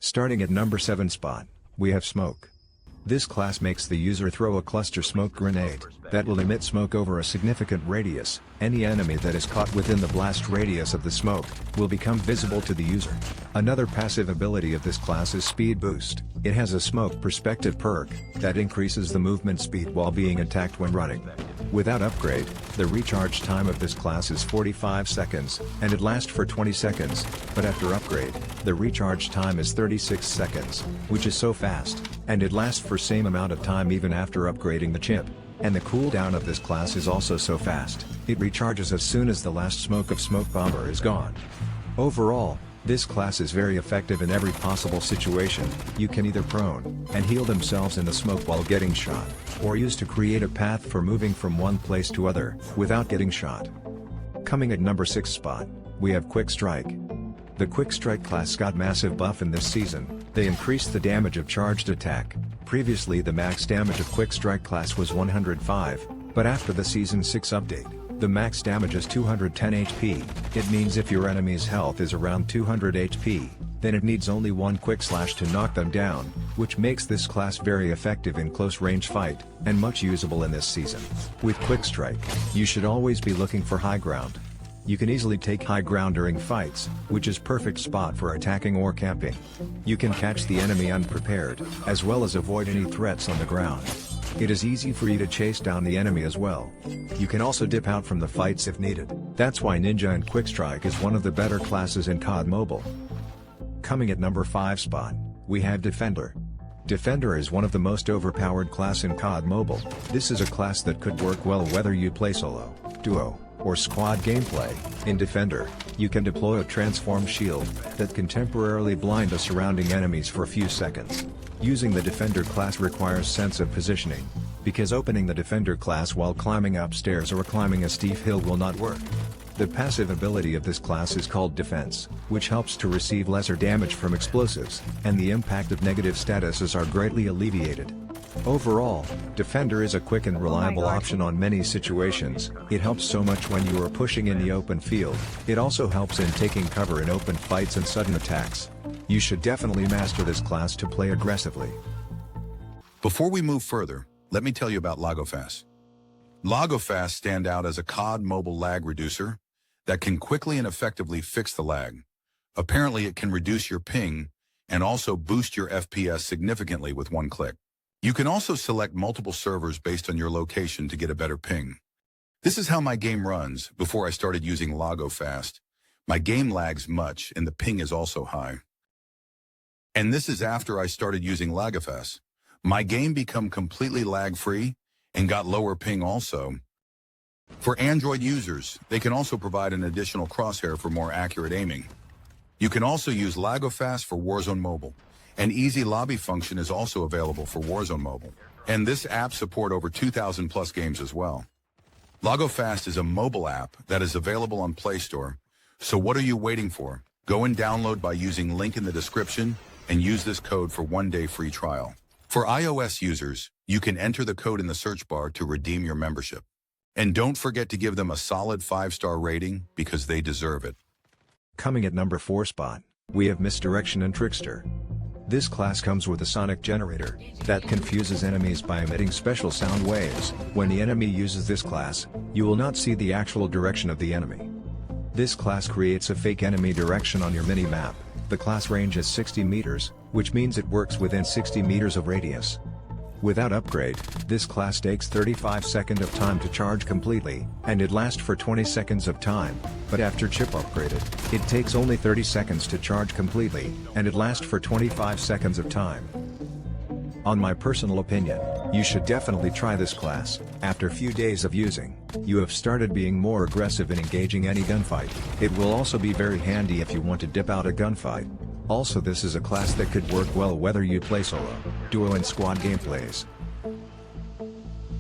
Starting at number 7 spot, we have Smoke. This class makes the user throw a cluster smoke grenade that will emit smoke over a significant radius. Any enemy that is caught within the blast radius of the smoke will become visible to the user. Another passive ability of this class is Speed Boost. It has a smoke perspective perk that increases the movement speed while being attacked when running. Without upgrade, the recharge time of this class is 45 seconds, and it lasts for 20 seconds, but after upgrade, the recharge time is 36 seconds, which is so fast, and it lasts for same amount of time even after upgrading the chip. And the cooldown of this class is also so fast, it recharges as soon as the last smoke of Smoke Bomber is gone. Overall, this class is very effective in every possible situation. You can either prone and heal themselves in the smoke while getting shot, or use to create a path for moving from one place to other without getting shot. Coming at number 6 spot, we have Quick Strike. The Quick Strike class got massive buff in this season. They increased the damage of charged attack. Previously the max damage of Quick Strike class was 105, but after the Season 6 update, the max damage is 210 HP. It means if your enemy's health is around 200 HP, then it needs only one quick slash to knock them down, which makes this class very effective in close range fight, and much usable in this season. With Quick Strike, you should always be looking for high ground. You can easily take high ground during fights, which is perfect spot for attacking or camping. You can catch the enemy unprepared, as well as avoid any threats on the ground. It is easy for you to chase down the enemy as well. You can also dip out from the fights if needed. That's why Ninja and Quick Strike is one of the better classes in Cod Mobile. Coming at number 5 spot, we have Defender. Defender is one of the most overpowered class in Cod Mobile. This is a class that could work well whether you play solo, duo, or squad gameplay. In Defender, you can deploy a transform shield that can temporarily blind the surrounding enemies for a few seconds. Using the Defender class requires sense of positioning, because opening the Defender class while climbing upstairs or climbing a steep hill will not work. The passive ability of this class is called Defense, which helps to receive lesser damage from explosives, and the impact of negative statuses are greatly alleviated. Overall, Defender is a quick and reliable option on many situations. It helps so much when you are pushing in the open field. It also helps in taking cover in open fights and sudden attacks. You should definitely master this class to play aggressively. Before we move further, let me tell you about TRYLagoFast. TRYLagoFast stand out as a Cod Mobile lag reducer that can quickly and effectively fix the lag. Apparently it can reduce your ping and also boost your FPS significantly with one click. You can also select multiple servers based on your location to get a better ping. This is how my game runs before I started using TRYLagoFast. My game lags much and the ping is also high. And this is after I started using TRYLagoFast. My game become completely lag-free and got lower ping also. For Android users, they can also provide an additional crosshair for more accurate aiming. You can also use TRYLagoFast for Warzone Mobile. An easy lobby function is also available for Warzone Mobile. And this app support over 2,000 plus games as well. TRYLagoFast is a mobile app that is available on Play Store. So what are you waiting for? Go and download by using link in the description and use this code for 1-day free trial. For iOS users, you can enter the code in the search bar to redeem your membership. And don't forget to give them a solid 5-star rating because they deserve it. Coming at number 4 spot, we have Misdirection Trickster. This class comes with a sonic generator that confuses enemies by emitting special sound waves. When the enemy uses this class, you will not see the actual direction of the enemy. This class creates a fake enemy direction on your mini-map. The class range is 60 meters, which means it works within 60 meters of radius. Without upgrade, this class takes 35 seconds of time to charge completely, and it lasts for 20 seconds of time, but after chip upgraded, it takes only 30 seconds to charge completely, and it lasts for 25 seconds of time. On my personal opinion, you should definitely try this class. After a few days of using, you have started being more aggressive in engaging any gunfight. It will also be very handy if you want to dip out a gunfight. Also, this is a class that could work well whether you play solo, duo and squad gameplays.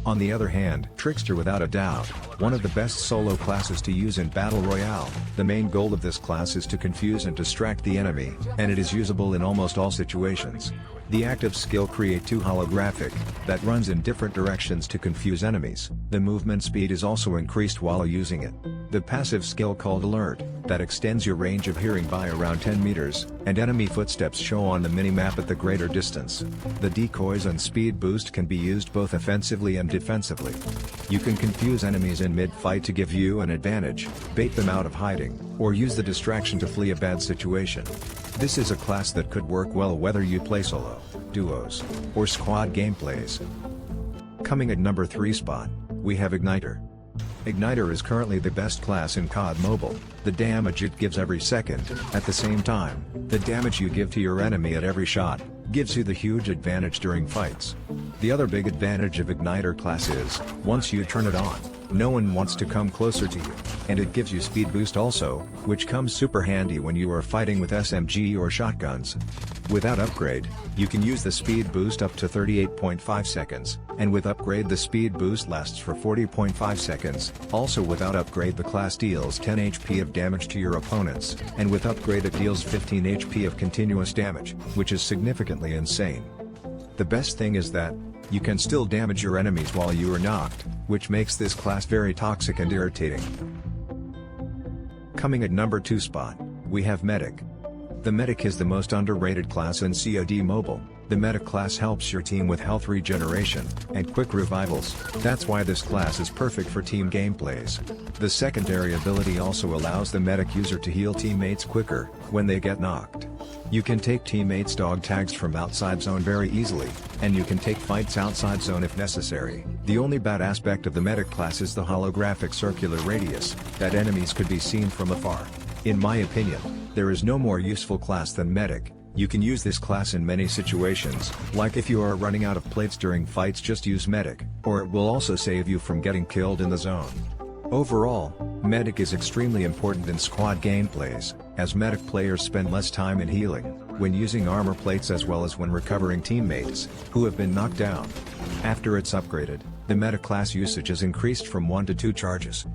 On the other hand, Trickster without a doubt, one of the best solo classes to use in Battle Royale. The main goal of this class is to confuse and distract the enemy, and it is usable in almost all situations. The active skill Create 2 holographic, that runs in different directions to confuse enemies. The movement speed is also increased while using it. The passive skill called Alert, that extends your range of hearing by around 10 meters, and enemy footsteps show on the minimap at the greater distance. The decoys and speed boost can be used both offensively and defensively. You can confuse enemies in mid-fight to give you an advantage, bait them out of hiding, or use the distraction to flee a bad situation. This is a class that could work well whether you play solo, duos, or squad gameplays. Coming at number 3 spot, we have Igniter. Igniter is currently the best class in Cod Mobile. The damage it gives every second, at the same time, the damage you give to your enemy at every shot, gives you the huge advantage during fights. The other big advantage of Igniter class is, once you turn it on, no one wants to come closer to you, and it gives you speed boost also, which comes super handy when you are fighting with SMG or shotguns. Without upgrade, you can use the speed boost up to 38.5 seconds, and with upgrade the speed boost lasts for 40.5 seconds. Also without upgrade the class deals 10 HP of damage to your opponents, and with upgrade it deals 15 HP of continuous damage, which is significantly insane. The best thing is that, you can still damage your enemies while you are knocked, which makes this class very toxic and irritating. Coming at number 2 spot, we have Medic. The Medic is the most underrated class in Cod Mobile. The Medic class helps your team with health regeneration, and quick revivals. That's why this class is perfect for team gameplays. The secondary ability also allows the Medic user to heal teammates quicker, when they get knocked. You can take teammates' dog tags from outside zone very easily, and you can take fights outside zone if necessary. The only bad aspect of the Medic class is the holographic circular radius, that enemies could be seen from afar. In my opinion, there is no more useful class than Medic. You can use this class in many situations, like if you are running out of plates during fights, just use Medic, or it will also save you from getting killed in the zone. Overall, Medic is extremely important in squad gameplays, as Medic players spend less time in healing, when using armor plates as well as when recovering teammates, who have been knocked down. After it's upgraded, the Medic class usage is increased from 1 to 2 charges.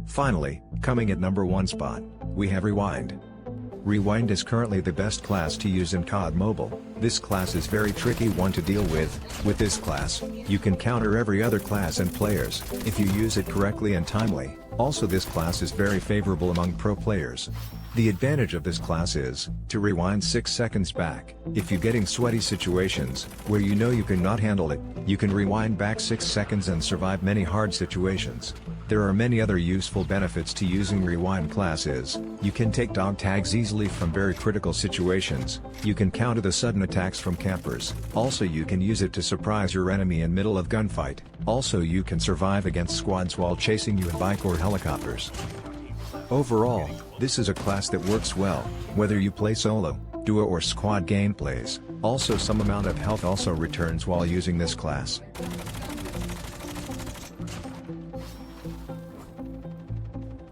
Finally, coming at number 1 spot, we have Rewind. Rewind is currently the best class to use in Cod Mobile. This class is very tricky one to deal with. With this class, you can counter every other class and players, if you use it correctly and timely. Also this class is very favorable among pro players. The advantage of this class is, to rewind 6 seconds back. If you're getting sweaty situations, where you know you cannot handle it, you can rewind back 6 seconds and survive many hard situations. There are many other useful benefits to using Rewind classes. You can take dog tags easily from very critical situations. You can counter the sudden attacks from campers. Also you can use it to surprise your enemy in middle of gunfight. Also you can survive against squads while chasing you in bike or helicopters. Overall, this is a class that works well, whether you play solo, duo or squad gameplays. Also some amount of health also returns while using this class.